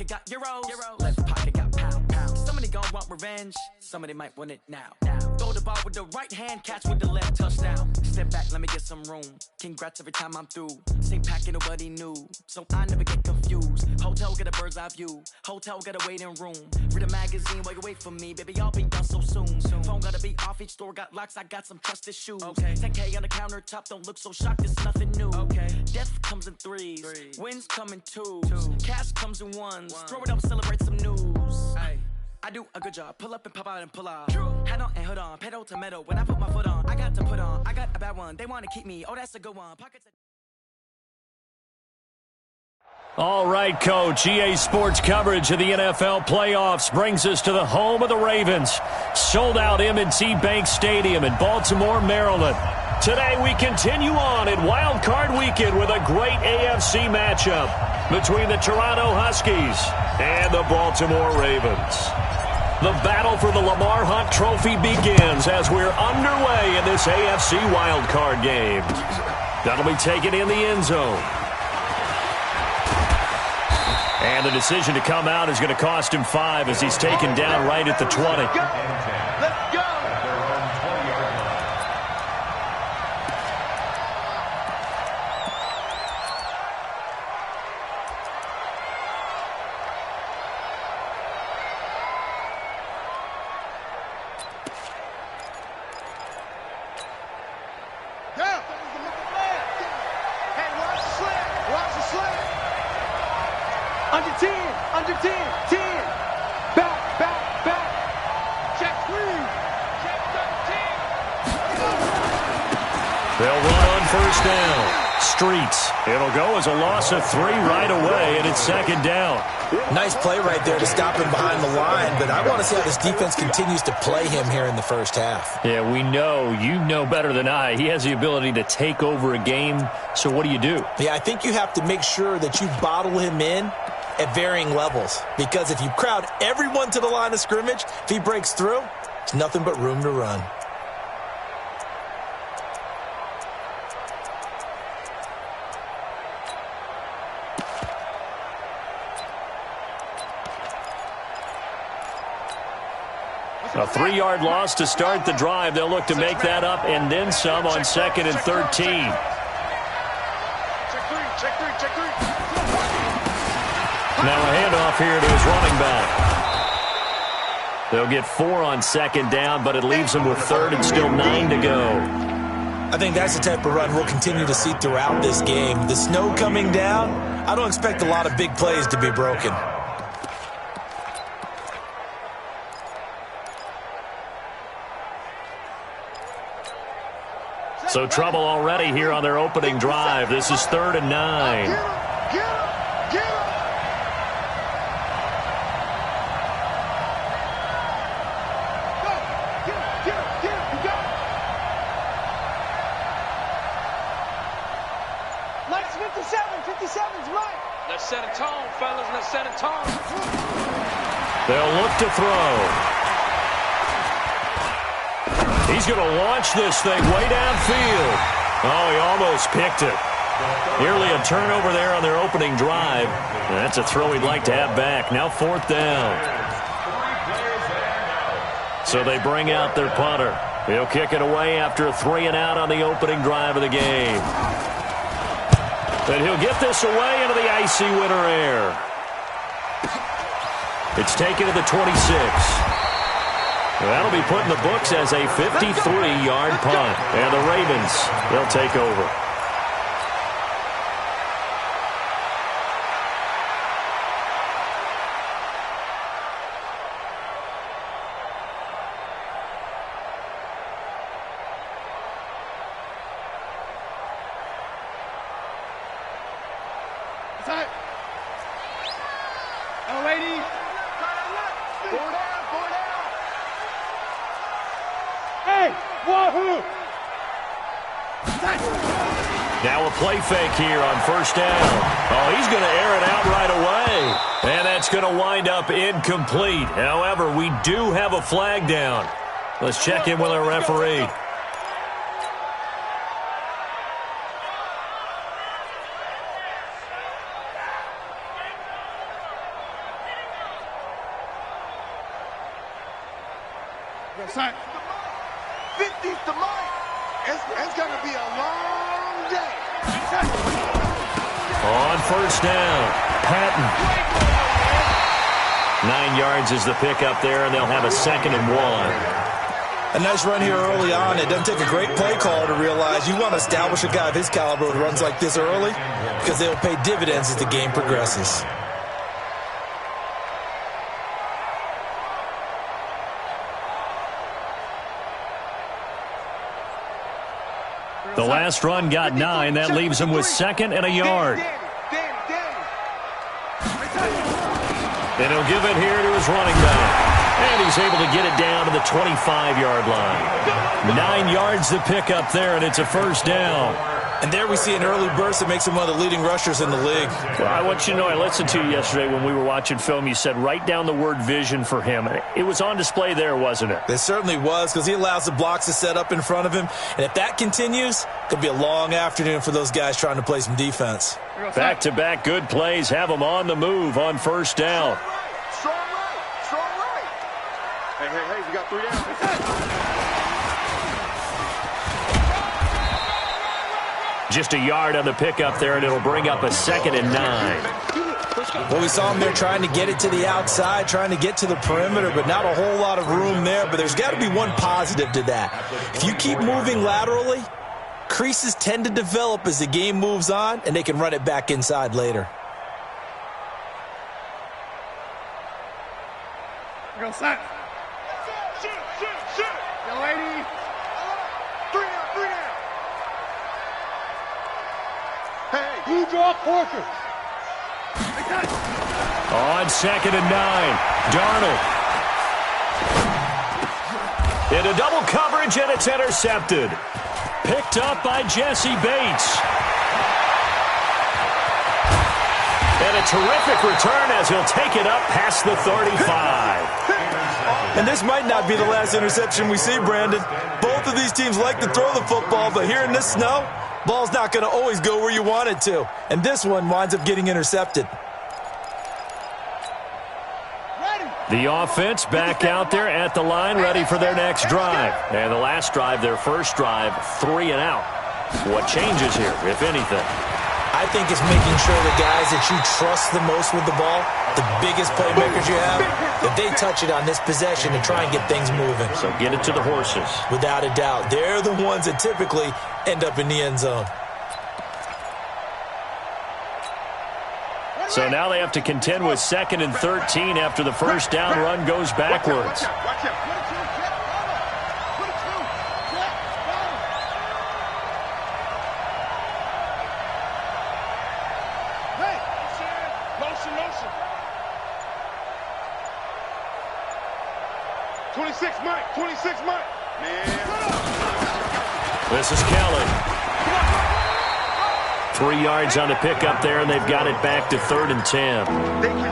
pocket got euros. Left pocket got pound. Somebody gon' want revenge. Somebody might want it now. Throw the ball with the right hand, catch with the left, touchdown. Step back, let me get some room. Congrats every time I'm through. Same packet, nobody knew, so I never get confused. Hotel get a bird's eye view. Hotel got a waiting room. Read a magazine while you wait for me, baby. I'll be done so soon. Phone gotta be off. Each store got locks. I got some trusted shoes. 10K on the countertop. Don't look so shocked. It's nothing new. Death comes in threes. Wins come in twos. Cash comes in ones. Throw it up, celebrate some news. I do a good job. Pull up and pop out and pull off. Hat on and hood on. Pedal to metal. When I put my foot on, I got to put on. I got a bad one. They want to keep me. Oh, that's a good one. Pockets. All right, Coach. EA Sports coverage of the NFL playoffs brings us to the home of the Ravens. Sold out M&T Bank Stadium in Baltimore, Maryland. Today we continue on in Wild Card Weekend with a great AFC matchup between the Toronto Huskies and the Baltimore Ravens. The battle for the Lamar Hunt Trophy begins as we're underway in this AFC Wild Card game. That'll be taken in the end zone. And the decision to come out is going to cost him 5 as he's taken down right at the 20. Let's go! Under 10, 10. Back. Check 3. Check 13. They'll run on first down. Streets. It'll go as a loss of 3 right away, and it's second down. Nice play right there to stop him behind the line, but I want to see how this defense continues to play him here in the first half. Yeah, we know. You know better than I. He has the ability to take over a game, so what do? Yeah, I think you have to make sure that you bottle him in at varying levels, because if you crowd everyone to the line of scrimmage, if he breaks through, it's nothing but room to run. A 3-yard loss to start the drive. They'll look to make that up and then some on 2nd and 13. Check three. Now a handoff here to his running back. They'll get 4 on 2nd down, but it leaves them with 3rd and still 9 to go. I think that's the type of run we'll continue to see throughout this game. The snow coming down, I don't expect a lot of big plays to be broken. So trouble already here on their opening drive. This is 3rd and 9. Get him. Go. Nice 57's right. Let's set a tone, fellas. Let's set a tone. They'll look to throw. He's going to launch this thing way downfield. Oh, he almost picked it. Nearly a turnover there on their opening drive. That's a throw he'd like to have back. Now 4th down. So they bring out their punter. He'll kick it away after a 3-and-out on the opening drive of the game. And he'll get this away into the icy winter air. It's taken to the 26. That'll be put in the books as a 53-yard punt. And the Ravens, they'll take over. Ladies. 4 down. Hey, wahoo! Now a play fake here on first down. Oh, he's going to air it out right away. And that's going to wind up incomplete. However, we do have a flag down. Let's check in with our referee. 50's the mark. It's going to be a long day. On first down, Patton. 9 yards is the pickup there, and they'll have a 2nd and 1. A nice run here early on. It doesn't take a great play caller to realize you want to establish a guy of his caliber who runs like this early because they'll pay dividends as the game progresses. The last run got 9. That leaves him with 2nd and a yard. And he'll give it here to his running back. And he's able to get it down to the 25-yard line. 9 yards to pick up there, and it's a first down. And there we see an early burst that makes him one of the leading rushers in the league. Well, I want you to know, I listened to you yesterday when we were watching film. You said write down the word vision for him. It was on display there, wasn't it? It certainly was, because he allows the blocks to set up in front of him. And if that continues, it could be a long afternoon for those guys trying to play some defense. Back-to-back good plays have them on the move on first down. Strong right. Hey, we got 3 down. Just a yard on the pickup there, and it'll bring up a 2nd and 9. Well, we saw him there trying to get it to the outside, trying to get to the perimeter, but not a whole lot of room there. But there's got to be one positive to that. If you keep moving laterally, creases tend to develop as the game moves on, and they can run it back inside later. Go, Sack. Shoot. Young lady. 3 down. Hey, you draw Porker. On 2nd and 9, Darnold. Into double coverage, and it's intercepted. Picked up by Jesse Bates. And a terrific return as he'll take it up past the 35. And this might not be the last interception we see, Brandon. Both of these teams like to throw the football, but here in this snow, ball's not going to always go where you want it to. And this one winds up getting intercepted. The offense back out there at the line, ready for their next drive. And the last drive, their first drive, 3 and out. What changes here, if anything? I think it's making sure the guys that you trust the most with the ball, the biggest playmakers you have, that they touch it on this possession and try and get things moving. So get it to the horses. Without a doubt. They're the ones that typically end up in the end zone. So now they have to contend with 2nd and 13 after the first down run goes backwards. Motion. 26 Mike. This is Kelly. 3 yards on the pickup there, and they've got it back to 3rd and 10.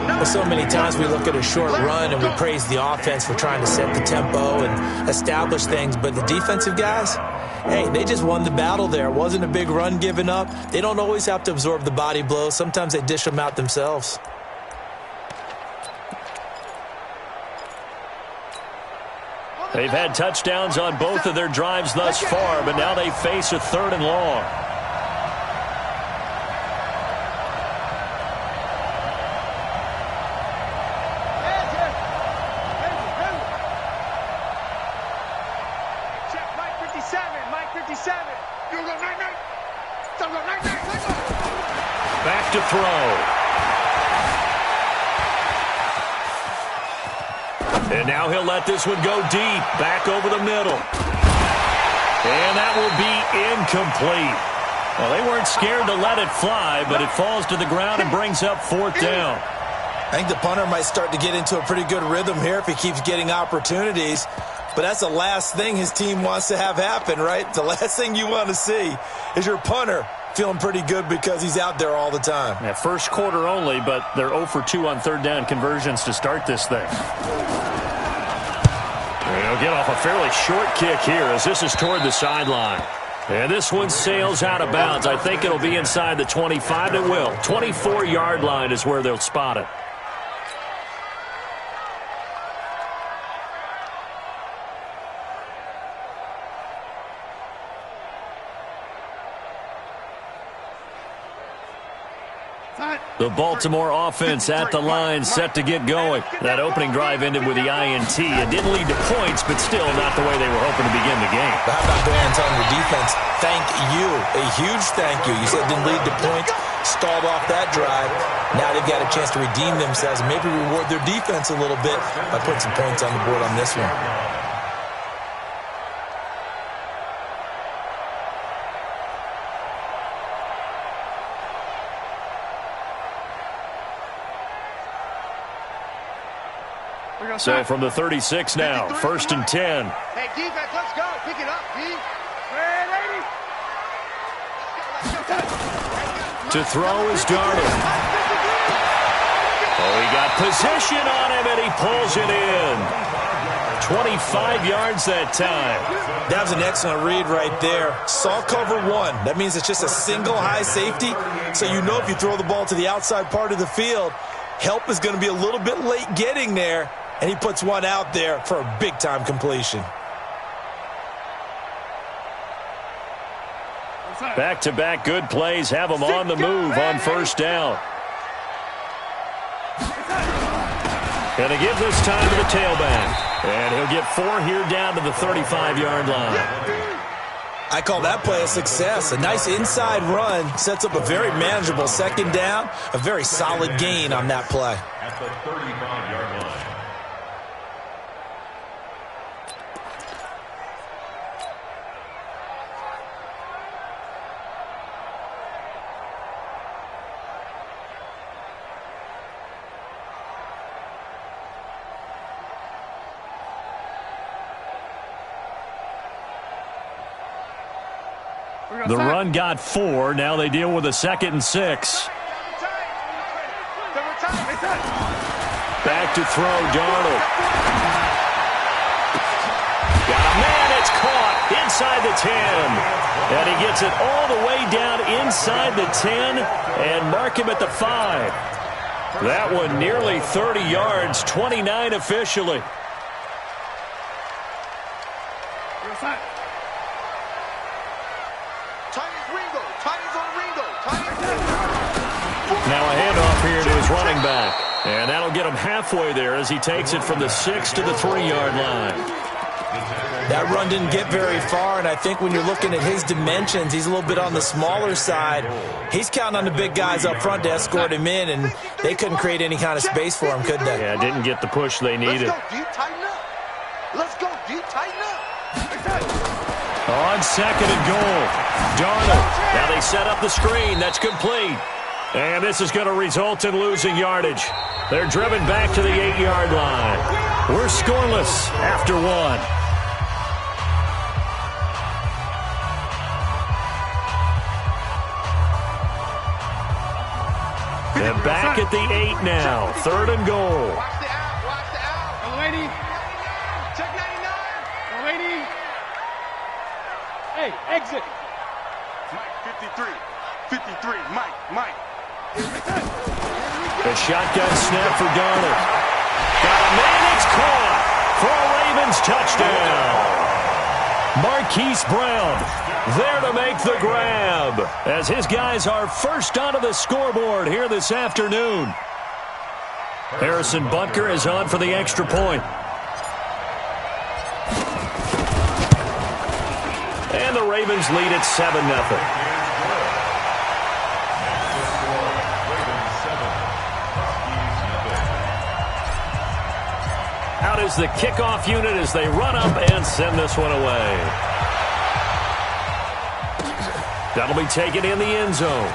Well, so many times we look at a short run and we praise the offense for trying to set the tempo and establish things, but the defensive guys, hey, they just won the battle there. It wasn't a big run given up. They don't always have to absorb the body blows. Sometimes they dish them out themselves. They've had touchdowns on both of their drives thus far, but now they face a 3rd and long. Back to throw. And now he'll let this one go deep, back over the middle. And that will be incomplete. Well, they weren't scared to let it fly, but it falls to the ground and brings up 4th down. I think the punter might start to get into a pretty good rhythm here if he keeps getting opportunities. But that's the last thing his team wants to have happen, right? The last thing you want to see is your punter feeling pretty good because he's out there all the time. Yeah, first quarter only, but they're 0 for 2 on 3rd down conversions to start this thing. They'll get off a fairly short kick here as this is toward the sideline. And this one sails out of bounds. I think it'll be inside the 25. It will. 24-yard line is where they'll spot it. The Baltimore offense at the line, set to get going. That opening drive ended with the INT. It didn't lead to points, but still not the way they were hoping to begin the game. But how about going and telling your defense, thank you, a huge thank you. You said it didn't lead to points, stalled off that drive. Now they've got a chance to redeem themselves and maybe reward their defense a little bit by putting some points on the board on this one. So from the 36 now, 1st and 10. Hey, defense, let's go. Pick it up, D. Ready? To throw is Darnold. Oh, he got position on him, and he pulls it in. 25 yards that time. That was an excellent read right there. Saw cover one. That means it's just a single high safety. So you know if you throw the ball to the outside part of the field, help is going to be a little bit late getting there. And he puts one out there for a big-time completion. Back-to-back good plays have him on the move on 1st down. And they give this time to the tailback. And he'll get 4 here down to the 35-yard line. I call that play a success. A nice inside run sets up a very manageable 2nd down. A very solid gain on that play. At the 35-yard line. The run got 4. Now they deal with a 2nd and 6. Back to throw, Darnold. Got a man, it's caught inside the 10. And he gets it all the way down inside the 10 and mark him at the 5. That one nearly 30 yards, 29 officially. Now a handoff here to his running back. And that'll get him halfway there as he takes it from the 6 to the 3-yard line. That run didn't get very far, and I think when you're looking at his dimensions, he's a little bit on the smaller side. He's counting on the big guys up front to escort him in, and they couldn't create any kind of space for him, could they? Yeah, didn't get the push they needed. Let's go, D, tighten up. Let's go, D, tighten up. On 2nd and goal, Darnold. Now they set up the screen. That's complete. And this is going to result in losing yardage. They're driven back to the 8-yard line. We're scoreless after 1. And back at the 8 now. 3rd and goal. Watch the out, watch the out. Lady. Check 99. Lady. Hey, exit. Mike, 53, Mike. The shotgun snap for Darnold. Got a man, it's caught for a Ravens touchdown. Marquise Brown there to make the grab as his guys are first onto the scoreboard here this afternoon. Harrison Butker is on for the extra point. And the Ravens lead at 7-0. Out is the kickoff unit as they run up and send this one away. That'll be taken in the end zone.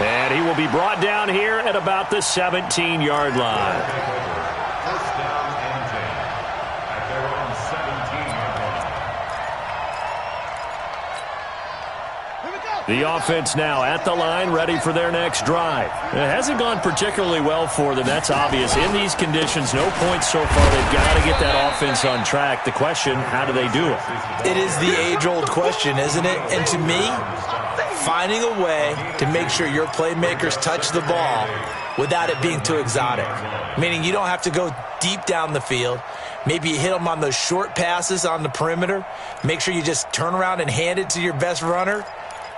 And he will be brought down here at about the 17-yard line. First down and 10 at their own 17-yard line. The offense now at the line, ready for their next drive. It hasn't gone particularly well for them, that's obvious. In these conditions, no points so far. They've got to get that offense on track. The question, how do they do it? It is the age-old question, isn't it? And to me, finding a way to make sure your playmakers touch the ball without it being too exotic. Meaning you don't have to go deep down the field. Maybe you hit them on those short passes on the perimeter. Make sure you just turn around and hand it to your best runner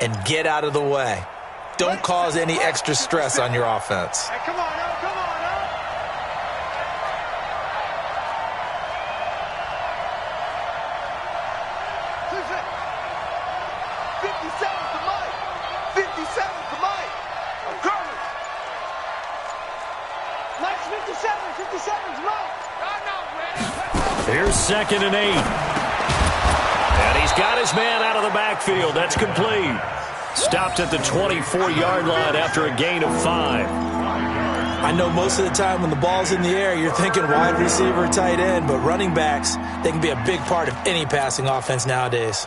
and get out of the way. don't cause any extra stress on your offense. Hey, come on, come on, 57 to Mike. 57 to Mike. I'm coming. Mike's 57. 57's Mike. I'm not ready. Here's 2nd and 8. And he's got his man out of the backfield. That's complete. Stopped at the 24-yard line after a gain of 5. I know most of the time when the ball's in the air, you're thinking wide receiver, tight end, but running backs, they can be a big part of any passing offense nowadays.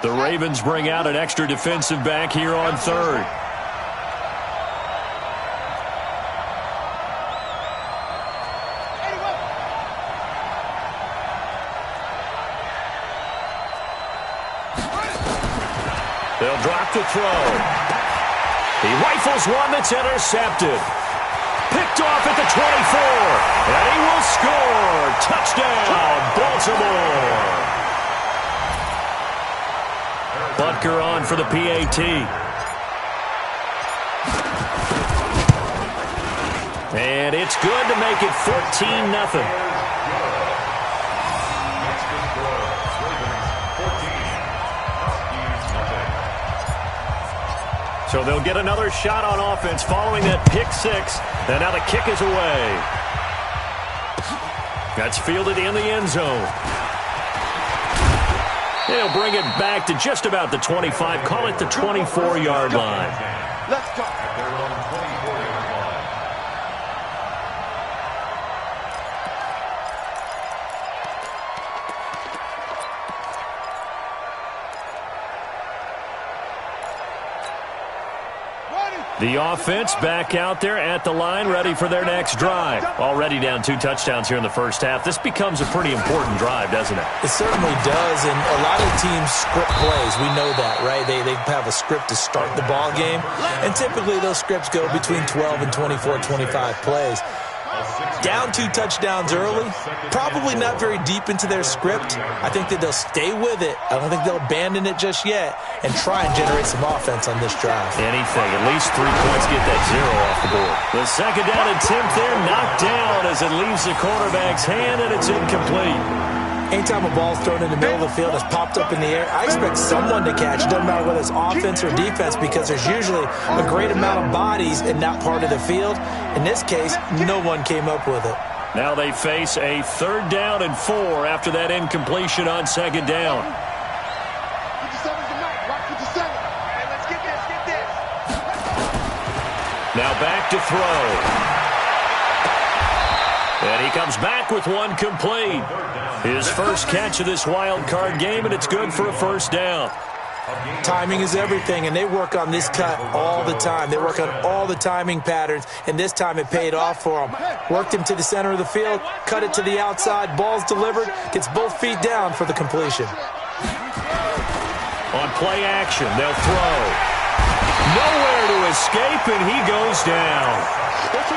The Ravens bring out an extra defensive back here on 3rd. They'll drop to throw. He rifles one that's intercepted. Picked off at the 24. And he will score. Touchdown, Baltimore. Butker on for the PAT. And it's good to make it 14-0. So they'll get another shot on offense following that pick 6. And now the kick is away. That's fielded in the end zone. They'll bring it back to just about the 25. Call it the 24-yard line. Let's go. The offense back out there at the line, ready for their next drive. Already down 2 touchdowns here in the first half. This becomes a pretty important drive, doesn't it? It certainly does, and a lot of teams script plays. We know that, right? They have a script to start the ball game, and typically those scripts go between 12 and 24, 25 plays. Down 2 touchdowns early, probably not very deep into their script. I think that they'll stay with it. I don't think they'll abandon it just yet and try and generate some offense on this drive. Anything, at least 3 points, get that 0 off the board. The 2nd down attempt there, knocked down as it leaves the quarterback's hand, and it's incomplete. Anytime a ball's thrown in the middle of the field, it's popped up in the air, I expect someone to catch. It doesn't matter whether it's offense or defense, because there's usually a great amount of bodies in that part of the field. In this case, no one came up with it. Now they face a 3rd down and 4 after that incompletion on 2nd down. 57's the Mike. Rock 57. Hey, let's get this. Get this. Now back to throw. And he comes back with one complete. His first catch of this wild card game, and it's good for a 1st down. Timing is everything, and they work on this cut all the time. They work on all the timing patterns, and this time it paid off for them. Worked him to the center of the field, cut it to the outside, ball's delivered, gets both feet down for the completion. On play action, they'll throw. Nowhere to escape, and he goes down.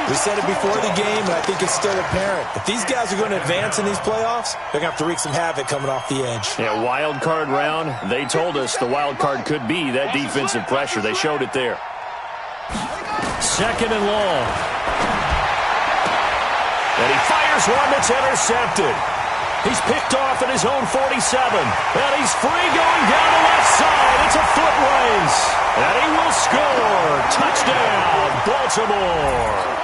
We said it before the game, and I think it's still apparent. If these guys are going to advance in these playoffs, they're going to have to wreak some havoc coming off the edge. Yeah, wild card round. They told us the wild card could be that defensive pressure. They showed it there. 2nd and long. And he fires one that's intercepted. He's picked off at his own 47. And he's free going down the left side. It's a foot race. And he will score. Touchdown, Baltimore.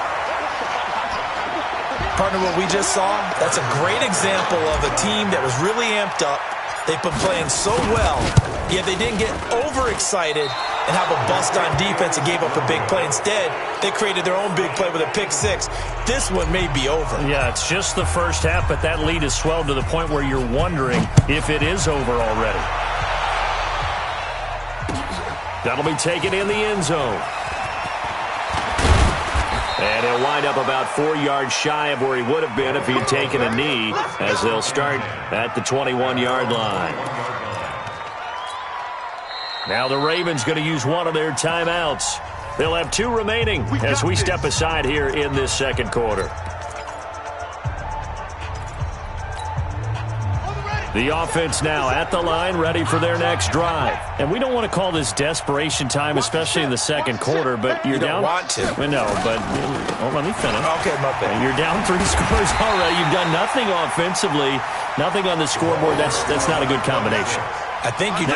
Partner, what we just saw, that's a great example of a team that was really amped up. They've been playing so well, yet they didn't get overexcited and have a bust on defense and gave up a big play. Instead, they created their own big play with a pick 6. This one may be over. Yeah, it's just the first half, but that lead has swelled to the point where you're wondering if it is over already. That'll be taken in the end zone. And he'll wind up about 4 yards shy of where he would have been if he had taken a knee, as they'll start at the 21-yard line. Now the Ravens going to use one of their timeouts. They'll have 2 remaining as we step aside here in this 2nd quarter. On the ready. The offense now at the line, ready for their next drive. And we don't want to call this desperation time, especially in the second quarter, but you're down. You don't want to. No, but let me finish. Okay, my bad. You're down 3 scores already. You've done nothing offensively, nothing on the scoreboard. That's not a good combination. I think you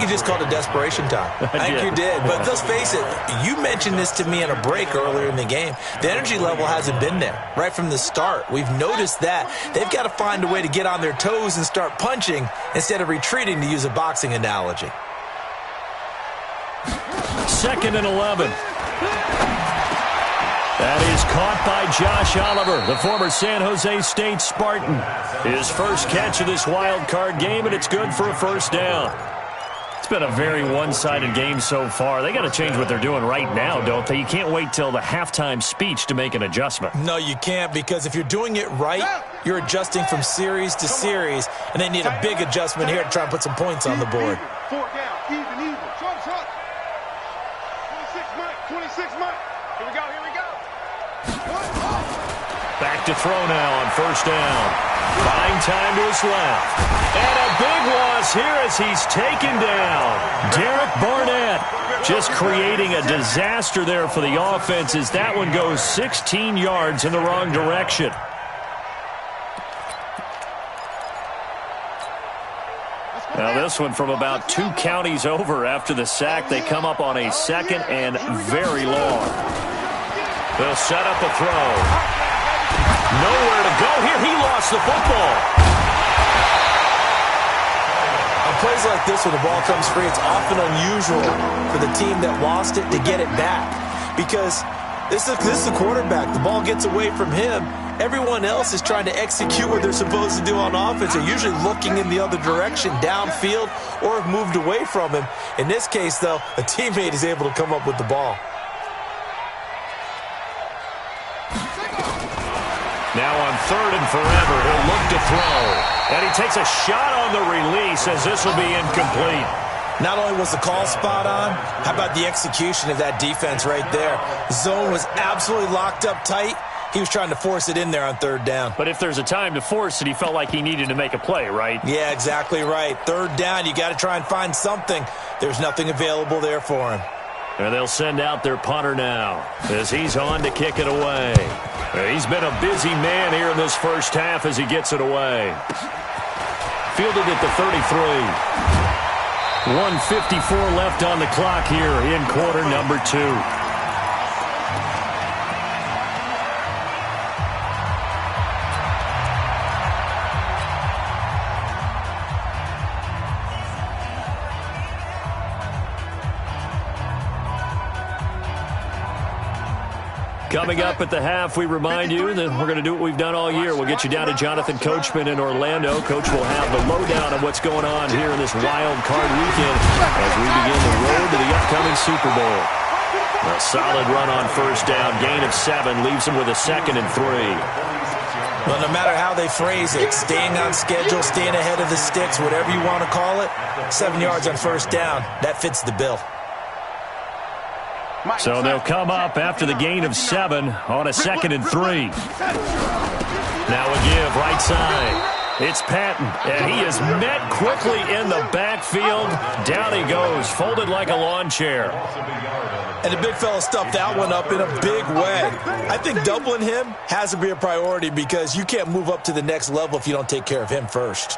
just called it desperation time. I think you did. But let's face it, you mentioned this to me in a break earlier in the game. The energy level hasn't been there right from the start. We've noticed that. They've got to find a way to get on their toes and start punching instead of retreating, to use a boxing analogy. 2nd and 11. That is caught by Josh Oliver, the former San Jose State Spartan. His first catch of this wild card game, and it's good for a first down. It's been a very one-sided game so far. They got to change what they're doing right now, don't they? You can't wait till the halftime speech to make an adjustment. No, you can't, because if you're doing it right, you're adjusting from series to series, and they need a big adjustment here to try and put some points on the board. 4 down, even. Trump. 26 Mike. Here we go. Back to throw now on first down. Buying time to his left. And a big loss here as he's taken down. Derek Barnett just creating a disaster there for the offense as that one goes 16 yards in the wrong direction. Now this one from about 2 counties over after the sack. They come up on a 2nd and very long. They'll set up a throw. Nowhere to go here. He lost the football. On plays like this, when the ball comes free, it's often unusual for the team that lost it to get it back. Because this is the quarterback. The ball gets away from him. Everyone else is trying to execute what they're supposed to do on offense. They're usually looking in the other direction, downfield, or have moved away from him. In this case, though, a teammate is able to come up with the ball. Now on 3rd and forever, he'll look to throw. And he takes a shot on the release as this will be incomplete. Not only was the call spot on, how about the execution of that defense right there? Zone was absolutely locked up tight. He was trying to force it in there on 3rd down. But if there's a time to force it, he felt like he needed to make a play, right? Yeah, exactly right. 3rd down, you got to try and find something. There's nothing available there for him. And they'll send out their punter now as he's on to kick it away. He's been a busy man here in this first half as he gets it away. Fielded at the 33. 1:54 left on the clock here in quarter number 2. Coming up at the half, we remind you that we're going to do what we've done all year. We'll get you down to Jonathan Coachman in Orlando. Coach will have the lowdown of what's going on here in this wild card weekend as we begin the road to the upcoming Super Bowl. A solid run on first down. Gain of 7 leaves them with a 2nd and 3. Well, no matter how they phrase it, staying on schedule, staying ahead of the sticks, whatever you want to call it, 7 yards on first down, that fits the bill. So they'll come up after the gain of 7 on a 2nd and 3. Now a give right side. It's Patton, and he is met quickly in the backfield. Down he goes, folded like a lawn chair. And the big fella stuffed that one up in a big way. I think doubling him has to be a priority because you can't move up to the next level if you don't take care of him first.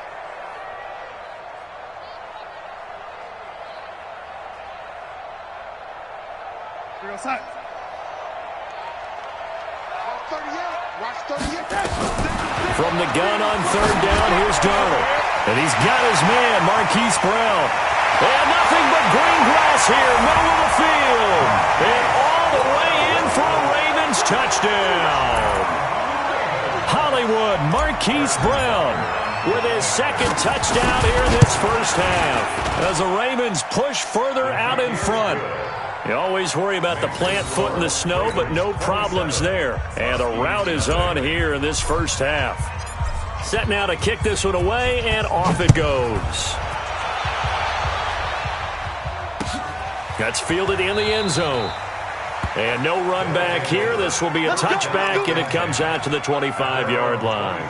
From the gun on 3rd down, here's Darnold. And he's got his man, Marquise Brown. And nothing but green grass here, middle of the field. And all the way in for a Ravens touchdown. Hollywood, Marquise Brown with his 2nd touchdown here in this first half. As the Ravens push further out in front. You always worry about the plant foot in the snow, but no problems there. And the route is on here in this first half. Set now to kick this one away, and off it goes. That's fielded in the end zone. And no run back here. This will be a touchback, and it comes out to the 25-yard line.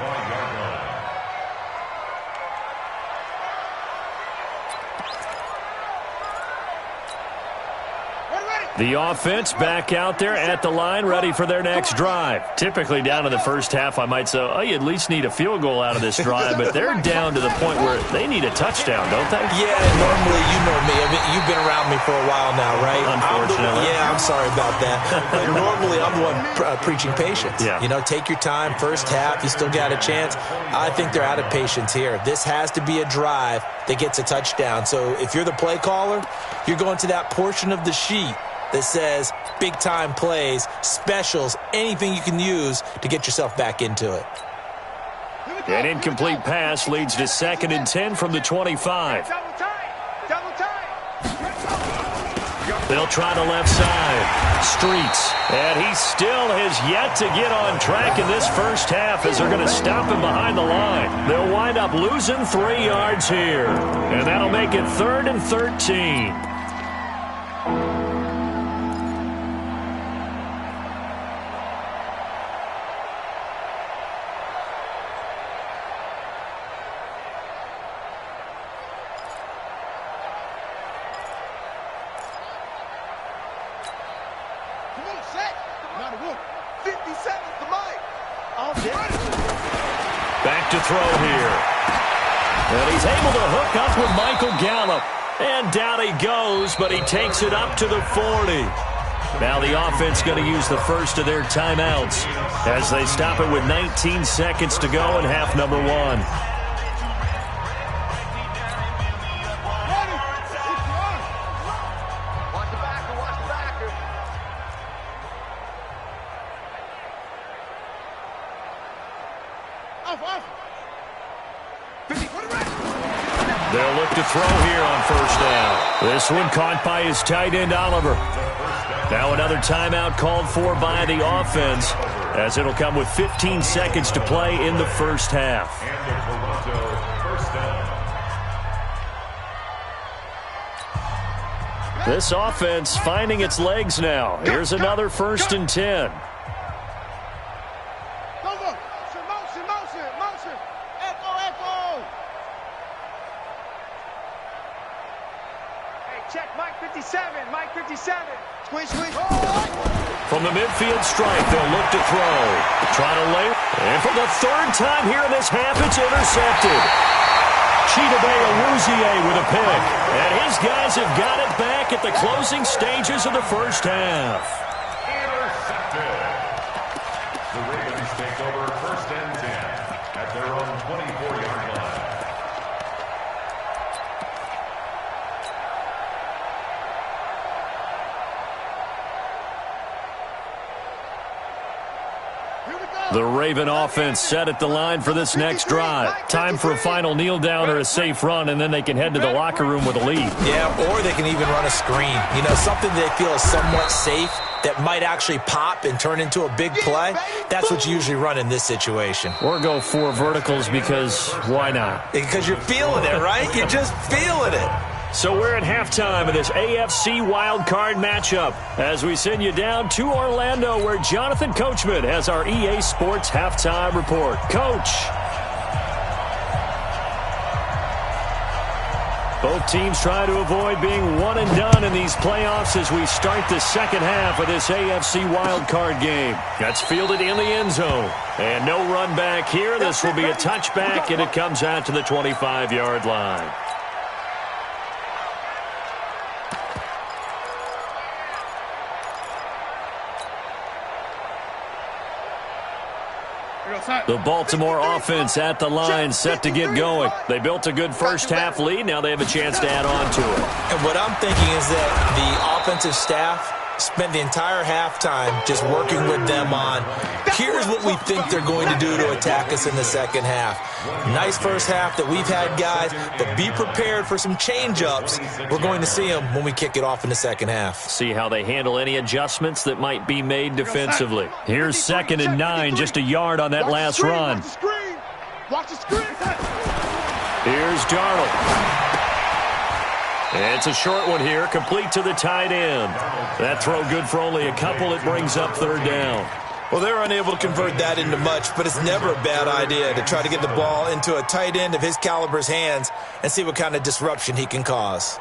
The offense back out there at the line, ready for their next drive. Typically down in the first half, I might say, oh, you at least need a field goal out of this drive, but they're down to the point where they need a touchdown, don't they? Yeah, normally, you know me. I mean, you've been around me for a while now, right? Unfortunately. I'm sorry about that. But normally, I'm the one preaching patience. Yeah. You know, take your time. First half, you still got a chance. I think they're out of patience here. This has to be a drive that gets a touchdown. So if you're the play caller, you're going to that portion of the sheet that says big-time plays, specials, anything you can use to get yourself back into it. An incomplete pass leads to 2nd and 10 from the 25. They'll try the left side. Streets. And he still has yet to get on track in this first half as they're going to stop him behind the line. They'll wind up losing 3 yards here. And that'll make it 3rd and 13. Back to throw here. And he's able to hook up with Michael Gallup. And down he goes, but he takes it up to the 40. Now the offense going to use the first of their timeouts as they stop it with 19 seconds to go in half number 1. They'll look to throw here on first down. This one caught by his tight end, Oliver. Now another timeout called for by the offense as it'll come with 15 seconds to play in the first half. This offense finding its legs now. Here's another 1st and 10. From the midfield stripe, they'll look to throw. Trying to lay. And for the 3rd time here in this half, it's intercepted. Chidobe Awuzie with a pick. And his guys have got it back at the closing stages of the first half. Intercepted. The Ravens take over 1st and 10 at their own 24-yard line. The Raven offense set at the line for this next drive. Time for a final kneel down or a safe run, and then they can head to the locker room with a lead. Yeah, or they can even run a screen. You know, something they feel is somewhat safe that might actually pop and turn into a big play. That's what you usually run in this situation. Or go 4 verticals because why not? Because you're feeling it, right? You're just feeling it. So we're at halftime of this AFC wildcard matchup as we send you down to Orlando where Jonathan Coachman has our EA Sports halftime report. Coach. Both teams try to avoid being one and done in these playoffs as we start the second half of this AFC wildcard game. That's fielded in the end zone. And no run back here. This will be a touchback, and it comes out to the 25-yard line. The Baltimore offense at the line set to get going. They built a good first half lead. Now they have a chance to add on to it. And what I'm thinking is that the offensive staff spent the entire halftime just working with them on, here's what we think they're going to do to attack us in the second half. Nice first half that we've had, guys, but be prepared for some change-ups. We're going to see them when we kick it off in the second half. See how they handle any adjustments that might be made defensively. Here's 2nd and 9, just a yard on that last run. Watch the screen. Here's Darnold. And it's a short one here, complete to the tight end. That throw good for only a couple. It brings up 3rd down. Well, they're unable to convert that into much, but it's never a bad idea to try to get the ball into a tight end of his caliber's hands and see what kind of disruption he can cause.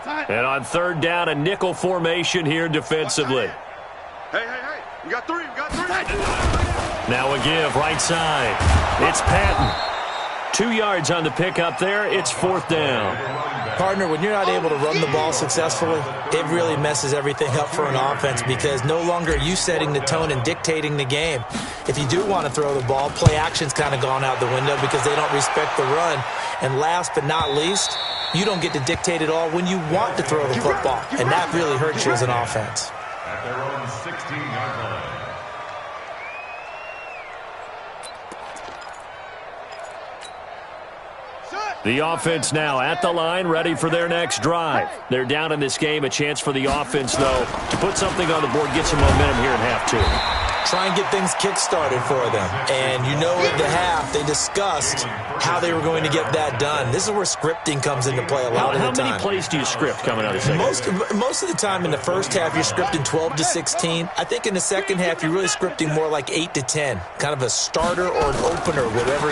And on third down, a nickel formation here defensively. Hey, we got three. Now a give, right side. It's Patton. 2 yards on the pickup there. It's fourth down. Partner, when you're not able to run the ball successfully, it really messes everything up for an offense because no longer are you setting the tone and dictating the game. If you do want to throw the ball, play action's kind of gone out the window because they don't respect the run. And last but not least, you don't get to dictate it all when you want to throw the football. And that really hurts you as an offense. At their own 16-yard line. The offense now at the line, ready for their next drive. They're down in this game. A chance for the offense, though, to put something on the board, get some momentum here in half two. Try and get things kick-started for them. And you know at the half, they discussed how they were going to get that done. This is where scripting comes into play a lot of the time. How many plays do you script coming out of the second? Most of the time in the first half, you're scripting 12 to 16. I think in the second half, you're really scripting more like 8 to 10. Kind of a starter or an opener, whatever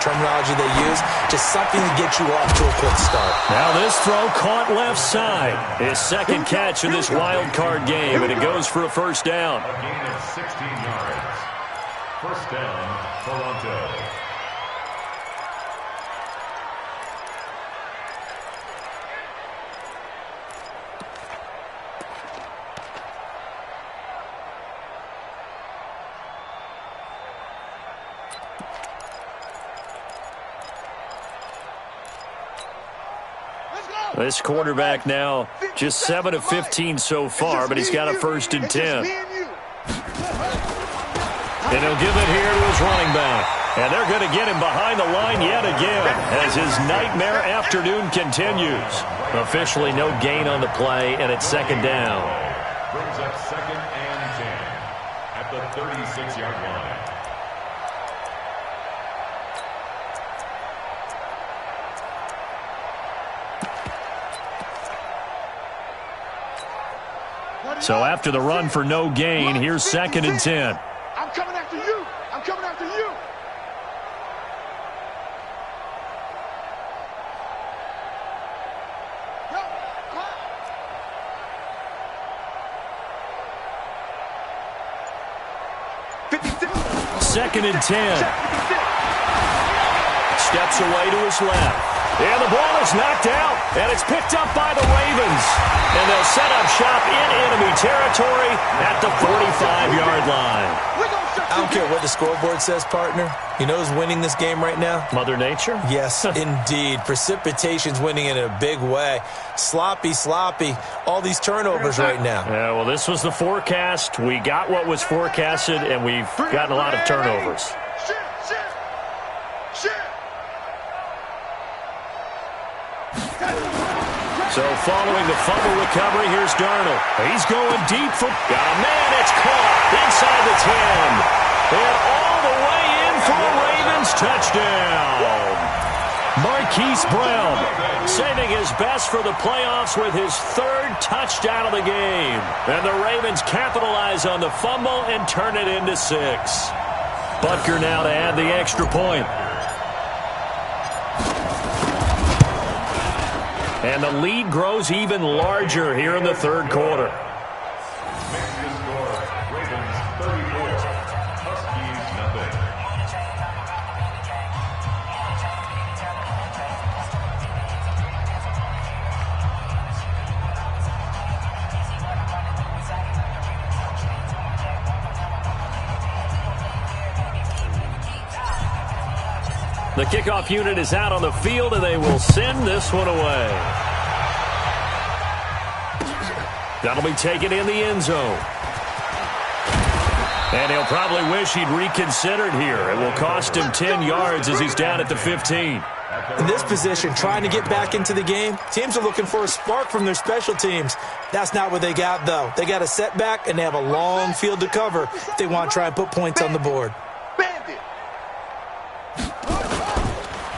terminology they use. Just something to get you off to a quick start. Now this throw caught left side. His second catch in this wild card game, and it goes for a first down. A gain of 16 yards. First down, Toronto. This quarterback now just 7 of 15 so far, but he's got a first and 10. And he'll give it here to his running back. And they're going to get him behind the line yet again as his nightmare afternoon continues. Officially no gain on the play, and it's second down. Brings up second and 10 at the 36-yard line. So after the run for no gain, here's second and 10. I'm coming after you. I'm coming after you. Second and 10. Steps away to his left. And the ball is knocked out, and it's picked up by the Ravens. And they'll set up shop in enemy territory at the 45-yard line. I don't care what the scoreboard says, partner. You know who's winning this game right now? Mother Nature? Yes, indeed. Precipitation's winning in a big way. Sloppy. All these turnovers right now. Yeah, well, this was the forecast. We got what was forecasted, and we've gotten a lot of turnovers. So following the fumble recovery, here's Darnold. He's going deep for... Got a man, it's caught inside the 10. And all the way in for a Ravens touchdown. Marquise Brown saving his best for the playoffs with his third touchdown of the game. And the Ravens capitalize on the fumble and turn it into 6. Butker now to add the extra point. And the lead grows even larger here in the third quarter. Makes the score, Ravens 34, Huskies nothing. The kickoff unit is out on the field, and they will send this one away. That'll be taken in the end zone. And he'll probably wish he'd reconsidered here. It will cost him 10 yards as he's down at the 15. In this position, trying to get back into the game, teams are looking for a spark from their special teams. That's not what they got, though. They got a setback, and they have a long field to cover if they want to try and put points on the board.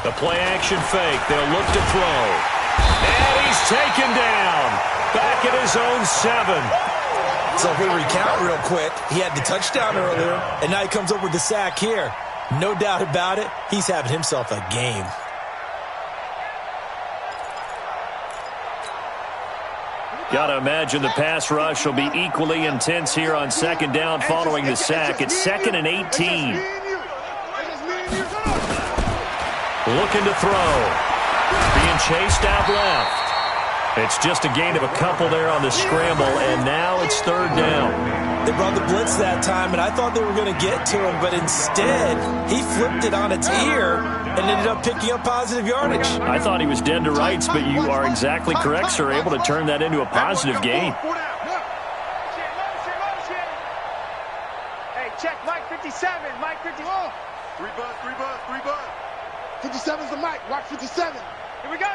The play-action fake. They'll look to throw. And he's taken down. Back at his own 7. So if we recount real quick, he had the touchdown earlier, and now he comes up with the sack here. No doubt about it, he's having himself a game. Got to imagine the pass rush will be equally intense here on second down following the sack. It's 2nd and 18. Looking to throw. Being chased out left. It's just a gain of a couple there on the scramble, and now it's 3rd down. They brought the blitz that time, and I thought they were going to get to him, but instead, he flipped it on its ear and ended up picking up positive yardage. I thought he was dead to rights, but you are exactly correct, sir. Able to turn that into a positive gain. Hey, check Mike 57, Mike 51. 3 bud. 57's the Mike, Mike 57. Here we go.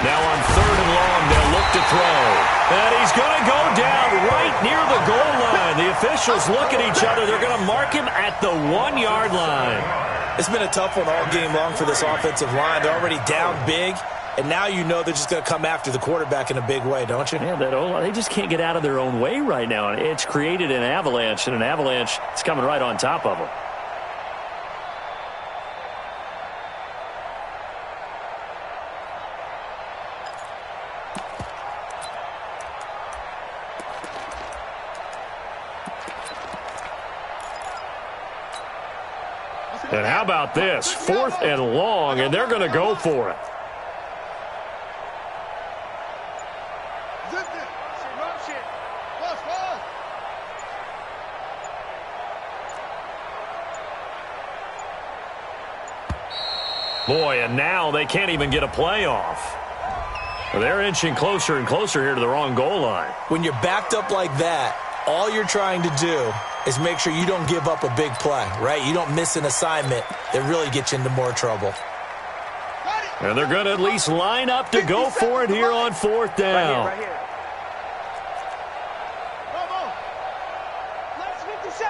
Now on 3rd and long, they'll look to throw. And he's going to go down right near the goal line. The officials look at each other. They're going to mark him at the 1-yard line. It's been a tough one all game long for this offensive line. They're already down big, and now you know they're just going to come after the quarterback in a big way, don't you? Yeah, they just can't get out of their own way right now. It's created an avalanche, and an avalanche is coming right on top of them. And how about this? 4th and long, and they're going to go for it. Boy, and now they can't even get a play off. They're inching closer and closer here to the wrong goal line. When you're backed up like that, all you're trying to do is make sure you don't give up a big play, right? You don't miss an assignment that really gets you into more trouble. And they're going to at least line up to go for it here on 4th down. Right here. Let's 57.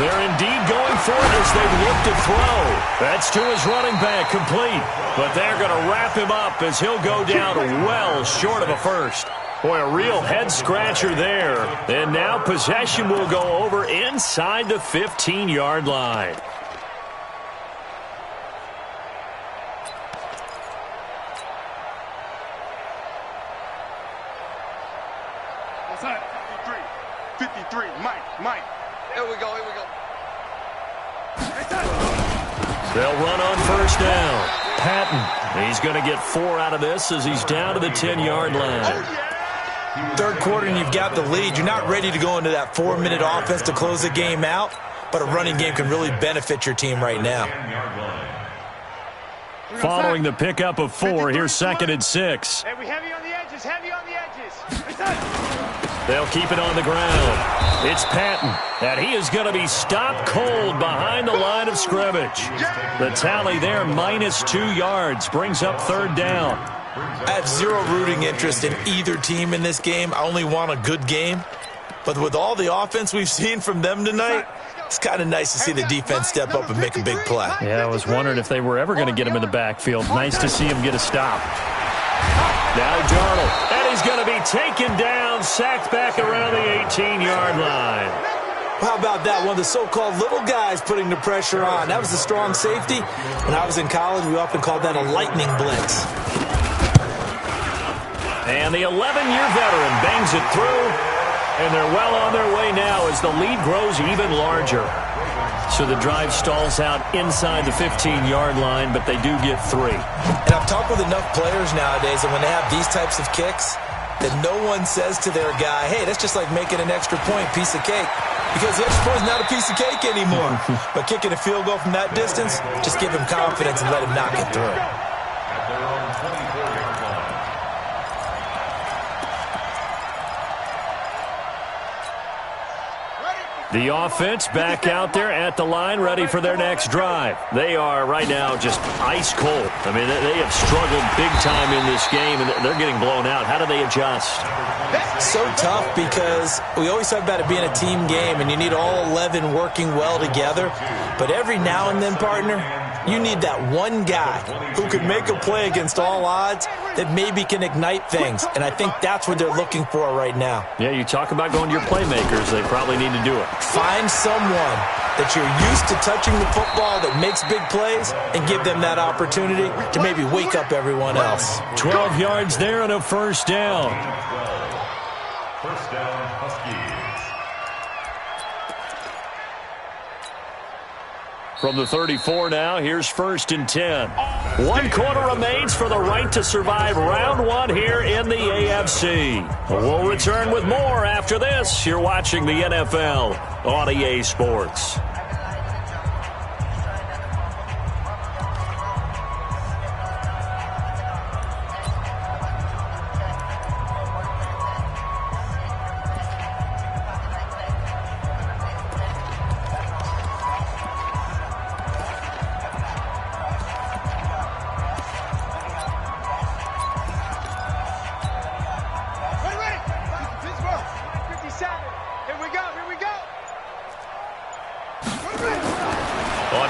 They're indeed going for it as they look to throw. That's to his running back, complete. But they're going to wrap him up as he'll go down well short of a first. Boy, a real head-scratcher there. And now possession will go over inside the 15-yard line. What's that? 53. Mike. Here we go. They'll run on 1st down. Patton, he's going to get 4 out of this as he's down to the 10-yard line. 3rd quarter and you've got the lead. You're not ready to go into that 4-minute offense to close the game out, but a running game can really benefit your team right now. Following the pickup of 4, here's 2nd and 6. Hey, we heavy on the edges. They'll keep it on the ground. It's Patton, and he is going to be stopped cold behind the line of scrimmage. The tally there, -2 yards, brings up 3rd down. I have zero rooting interest in either team in this game. I only want a good game. But with all the offense we've seen from them tonight, it's kind of nice to see the defense step up and make a big play. Yeah, I was wondering if they were ever going to get him in the backfield. Nice to see him get a stop. Now Darnold, and he's going to be taken down, sacked back around the 18-yard line. How about that? One of the so-called little guys putting the pressure on. That was the strong safety. When I was in college, we often called that a lightning blitz. And the 11-year veteran bangs it through, and they're well on their way now as the lead grows even larger. So the drive stalls out inside the 15-yard line, but they do get 3. And I've talked with enough players nowadays, and when they have these types of kicks, that no one says to their guy, hey, that's just like making an extra point, piece of cake. Because the extra point is not a piece of cake anymore. But kicking a field goal from that distance, just give him confidence and let him knock it through. At their own 24-yard line. The offense back out there at the line, ready for their next drive. They are right now just ice cold. I mean, they have struggled big time in this game, and they're getting blown out. How do they adjust? So tough because we always talk about it being a team game, and you need all 11 working well together. But every now and then, partner, you need that one guy who can make a play against all odds that maybe can ignite things. And I think that's what they're looking for right now. Yeah, you talk about going to your playmakers. They probably need to do it. Find someone that you're used to touching the football that makes big plays and give them that opportunity to maybe wake up everyone else. 12 yards there and a first down. First down, Huskies. From the 34 now, here's 1st and 10. 1 quarter remains for the right to survive round 1 here in the AFC. We'll return with more after this. You're watching the NFL on EA Sports.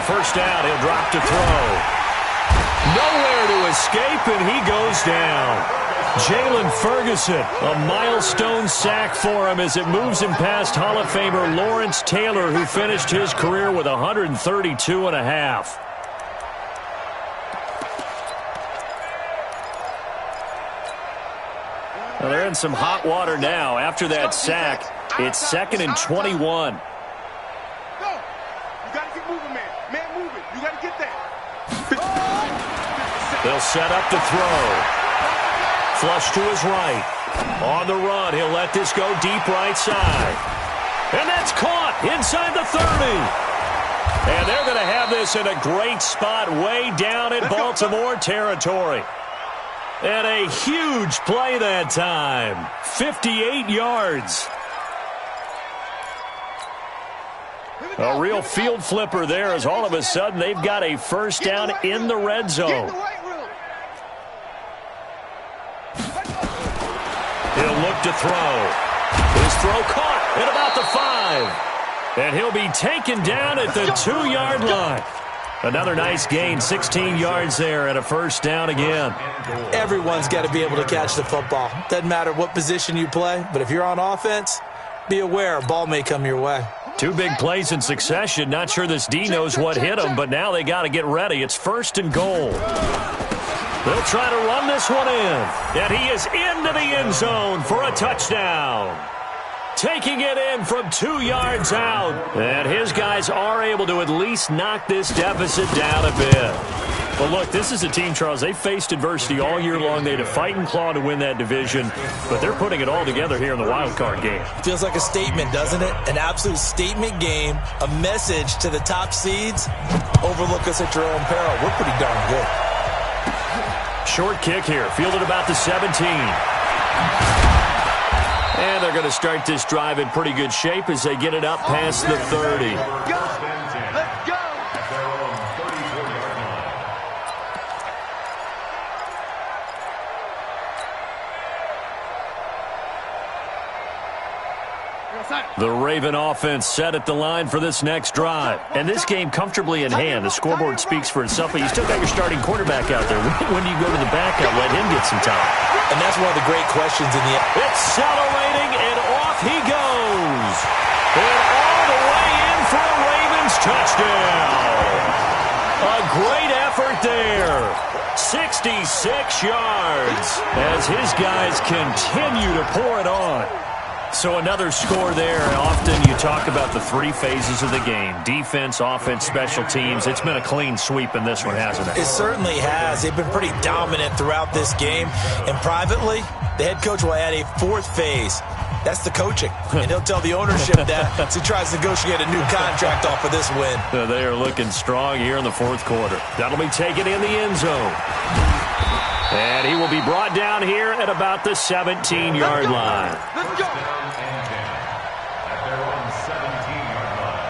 First down, he'll drop to throw. Nowhere to escape, and he goes down. Jalen Ferguson, a milestone sack for him as it moves him past Hall of Famer Lawrence Taylor, who finished his career with 132.5. Well, they're in some hot water now. After that sack, it's 2nd and 21. They'll set up to throw. Flush to his right. On the run, he'll let this go deep right side. And that's caught inside the 30. And they're going to have this in a great spot way down in Baltimore territory. And a huge play that time. 58 yards. A real field flipper there as all of a sudden they've got a first down in the red zone. He'll look to throw. His throw caught at about the 5. And he'll be taken down at the 2-yard line. Another nice gain, 16 yards there and a first down again. Everyone's got to be able to catch the football. Doesn't matter what position you play, but if you're on offense, be aware a ball may come your way. 2 big plays in succession. Not sure this D knows what hit him, but now they got to get ready. It's 1st and goal. They'll try to run this one in. And he is into the end zone for a touchdown. Taking it in from 2 yards out. And his guys are able to at least knock this deficit down a bit. Well, look, this is a team, Charles, they faced adversity all year long. They had to fight and claw to win that division, but they're putting it all together here in the wild card game. Feels like a statement, doesn't it? An absolute statement game, a message to the top seeds. Overlook us at your own peril. We're pretty darn good. Short kick here, fielded about the 17. And they're going to start this drive in pretty good shape as they get it up past the 30. Let's go! The Raven offense set at the line for this next drive. And this game comfortably in hand. The scoreboard speaks for itself, but you still got your starting quarterback out there. When do you go to the backup, let him get some time? And that's one of the great questions in the end. Accelerating, and off he goes. And all the way in for a Ravens touchdown. A great effort there. 66 yards as his guys continue to pour it on. So another score there. Often you talk about the 3 phases of the game. Defense, offense, special teams. It's been a clean sweep in this one, hasn't it? It certainly has. They've been pretty dominant throughout this game. And privately, the head coach will add a 4th phase. That's the coaching. And he'll tell the ownership that as he tries to negotiate a new contract off of this win. They are looking strong here in the 4th quarter. That'll be taken in the end zone. And he will be brought down here at about the 17-yard line. Let's go! At their own 17-yard line.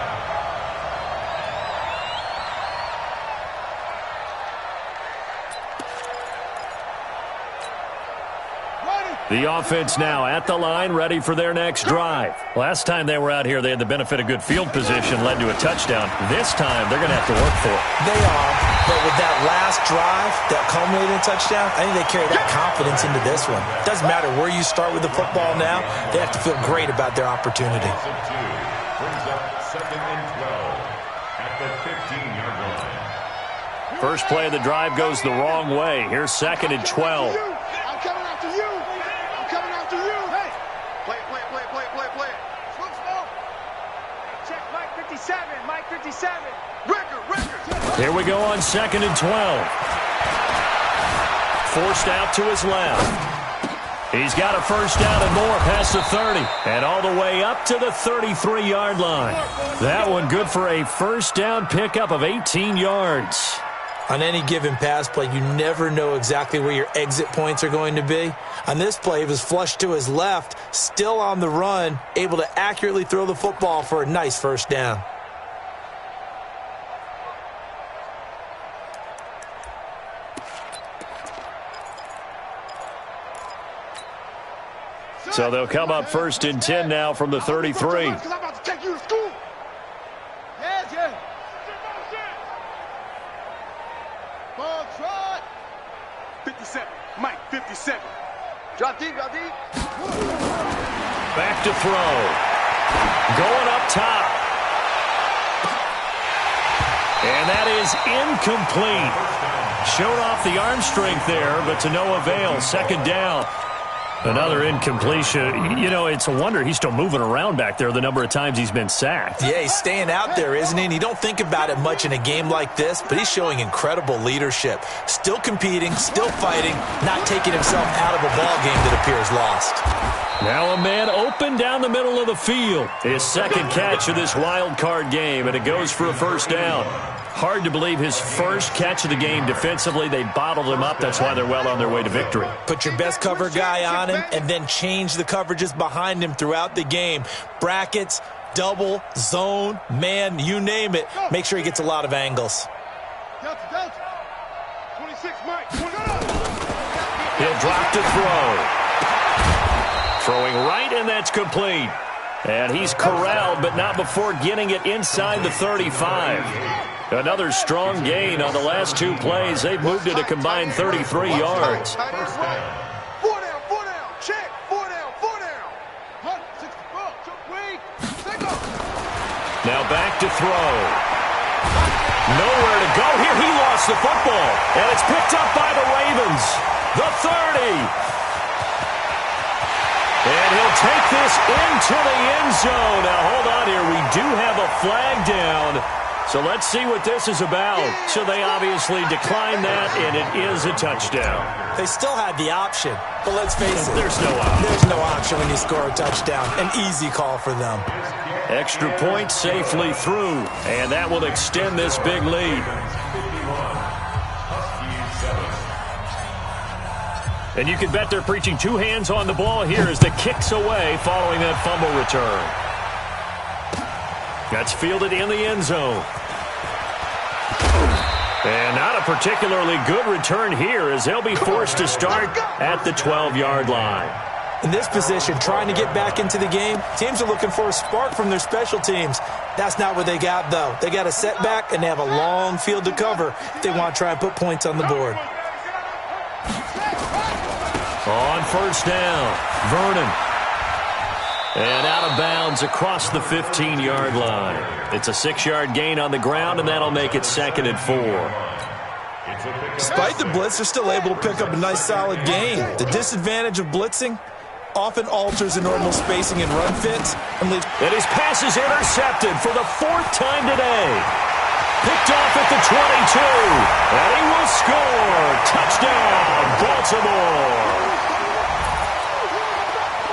The offense now at the line, ready for their next drive. Last time they were out here, they had the benefit of good field position, led to a touchdown. This time, they're going to have to work for it. They are, but with that last drive, that culminating touchdown, I think they carry that confidence into this one. Doesn't matter where you start with the football now, they have to feel great about their opportunity. Brings up 2nd and 12. at the 15-yard line. First play of the drive goes the wrong way. Here's 2nd and 12. I'm coming after you. I'm coming after you. Hey. Play. Slow. Check Mike 57. Mike 57. Record. Here we go on 2nd and 12. Forced out to his left. He's got a first down and more past the 30. And all the way up to the 33-yard line. That one good for a first down pickup of 18 yards. On any given pass play, you never know exactly where your exit points are going to be. On this play, it was flushed to his left, still on the run, able to accurately throw the football for a nice first down. So they'll come up 1st and 10 now from the 33. Because I'm about to take you to school. Yeah. Ball trot. 57. Mike, 57. Drop deep. Back to throw. Going up top. And that is incomplete. Showed off the arm strength there, but to no avail. 2nd down. Another incompletion. You know, it's a wonder he's still moving around back there the number of times he's been sacked. Yeah, he's staying out there, isn't he? And you don't think about it much in a game like this, but he's showing incredible leadership. Still competing, still fighting, not taking himself out of a ball game that appears lost. Now a man open down the middle of the field. His 2nd catch of this wild card game, and it goes for a first down. Hard to believe his first catch of the game defensively. They bottled him up. That's why they're well on their way to victory. Put your best cover guy on him and then change the coverages behind him throughout the game. Brackets, double, zone, man, you name it. Make sure he gets a lot of angles. Delta. 26, Mike. He'll drop to throw. Throwing right, and that's complete. And he's corralled, but not before getting it inside the 35. Another strong gain on the last 2 plays. They've moved it a combined 33 yards. 4 down. Check. 4 down. 164. Now back to throw. Nowhere to go here. He lost the football. And it's picked up by the Ravens. The 30. And he'll take this into the end zone. Now, hold on here. We do have a flag down. So let's see what this is about. So they obviously declined that, and it is a touchdown. They still had the option, but let's face it. There's no option. There's no option when you score a touchdown. An easy call for them. Extra point safely through, and that will extend this big lead. And you can bet they're preaching 2 hands on the ball here as the kick's away following that fumble return. That's fielded in the end zone. And not a particularly good return here as they'll be forced to start at the 12-yard line. In this position, trying to get back into the game, teams are looking for a spark from their special teams. That's not what they got, though. They got a setback, and they have a long field to cover if they want to try and put points on the board. On first down, Vernon. And out of bounds across the 15-yard line. It's a 6-yard gain on the ground, and that'll make it 2nd and 4. Despite the blitz, they're still able to pick up a nice solid gain. The disadvantage of blitzing often alters the normal spacing and run fits. And his pass is intercepted for the 4th time today. Picked off at the 22. And he will score. Touchdown, Baltimore.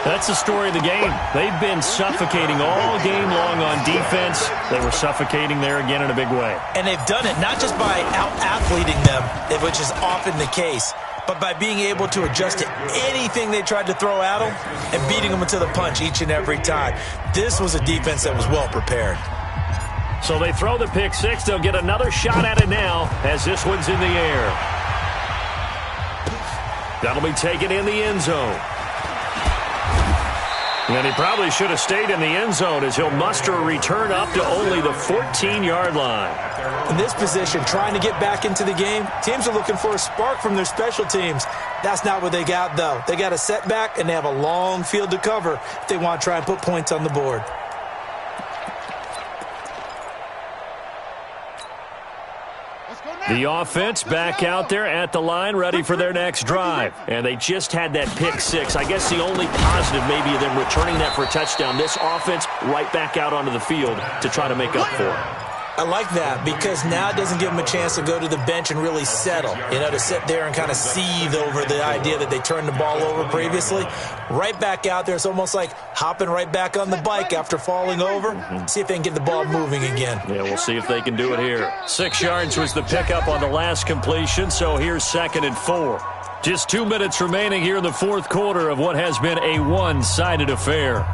That's the story of the game. They've been suffocating all game long on defense. They were suffocating there again in a big way. And they've done it not just by out-athleting them, which is often the case, but by being able to adjust to anything they tried to throw at them and beating them to the punch each and every time. This was a defense that was well prepared. So they throw the pick 6. They'll get another shot at it now as this one's in the air. That'll be taken in the end zone. And he probably should have stayed in the end zone as he'll muster a return up to only the 14-yard line. In this position, trying to get back into the game, teams are looking for a spark from their special teams. That's not what they got, though. They got a setback, and they have a long field to cover if they want to try and put points on the board. The offense back out there at the line, ready for their next drive. And they just had that pick six. I guess the only positive maybe of them returning that for a touchdown. This offense right back out onto the field to try to make up for it. I like that because now it doesn't give them a chance to go to the bench and really settle, to sit there and kind of seethe over the idea that they turned the ball over previously. Right back out there, it's almost like hopping right back on the bike after falling over. See if they can get the ball moving again. Yeah, we'll see if they can do it here. 6 yards was the pickup on the last completion, so here's 2nd and 4. Just 2 minutes remaining here in the fourth quarter of what has been a one-sided affair.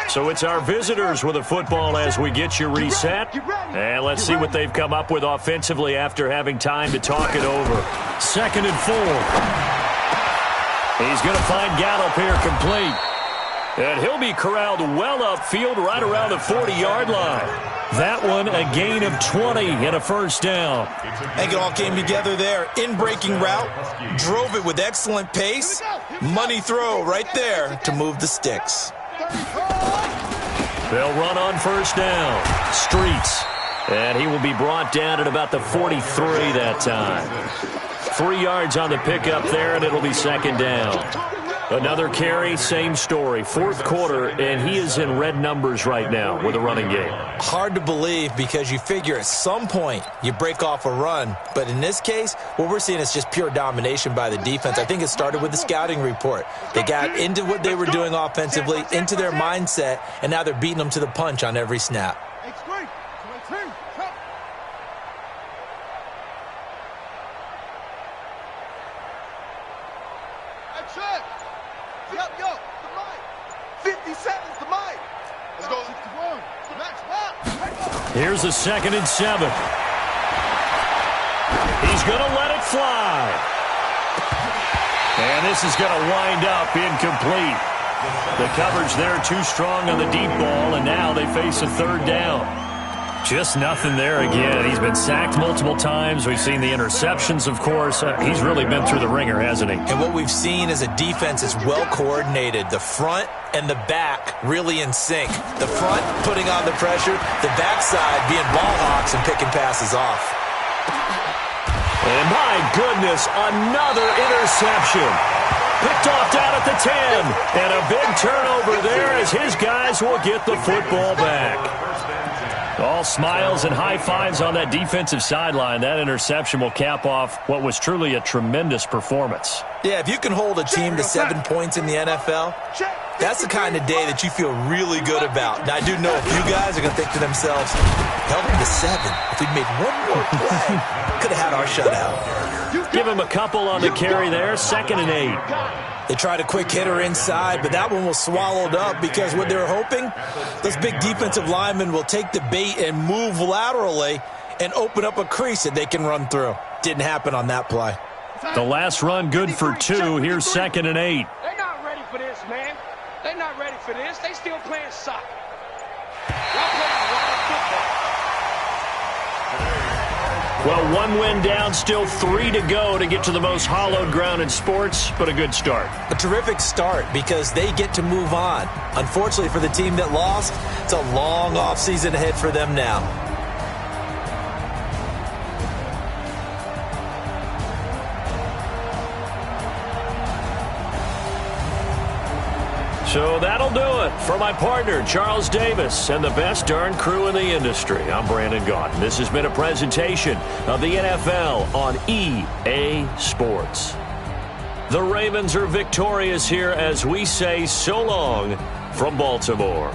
So it's our visitors with the football as we get you reset. And let's see what they've come up with offensively after having time to talk it over. 2nd and 4. He's going to find Gallup here complete. And he'll be corralled well upfield right around the 40-yard line. That one a gain of 20 and a first down. I think it all came together there. In-breaking route, drove it with excellent pace. Money throw right there to move the sticks. They'll run on first down. Streets. And he will be brought down at about the 43 that time. 3 yards on the pickup there, and it'll be 2nd down. Another carry, same story. Fourth quarter, and he is in red numbers right now with a running game. Hard to believe because you figure at some point you break off a run. But in this case, what we're seeing is just pure domination by the defense. I think it started with the scouting report. They got into what they were doing offensively, into their mindset, and now they're beating them to the punch on every snap. Here's a 2nd and 7. He's going to let it fly. And this is going to wind up incomplete. The coverage there too strong on the deep ball, and now they face a 3rd down. Just nothing there again. He's been sacked multiple times. We've seen the interceptions, of course. He's really been through the ringer, hasn't he? And what we've seen is a defense is well coordinated. The front and the back really in sync. The front putting on the pressure, the backside being ball hawks and picking passes off. And my goodness, another interception. Picked off down at the 10. And a big turnover there as his guys will get the football back. All smiles and high fives on that defensive sideline. That interception will cap off what was truly a tremendous performance. Yeah, if you can hold a team to 7 points in the NFL, that's the kind of day that you feel really good about. Now, I do know a few guys are going to think to themselves, held them to 7. If we'd made one more play, could have had our shutout. Give him a couple on the carry there. 2nd and 8. They tried a quick hitter inside, but that one was swallowed up because what they were hoping, those big defensive linemen will take the bait and move laterally and open up a crease that they can run through. Didn't happen on that play. The last run good for 2. Here's 2nd and 8. They're not ready for this, man. They're not ready for this. They still playing soccer. Y'all playing a lot of football. Well, 1 win down, still 3 to go to get to the most hallowed ground in sports, but a good start. A terrific start because they get to move on. Unfortunately for the team that lost, it's a long offseason ahead for them now. So that'll do it for my partner, Charles Davis, and the best darn crew in the industry. I'm Brandon Gaudin. This has been a presentation of the NFL on EA Sports. The Ravens are victorious here as we say so long from Baltimore.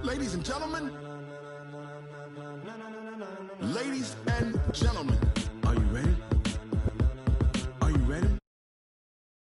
Ladies and gentlemen,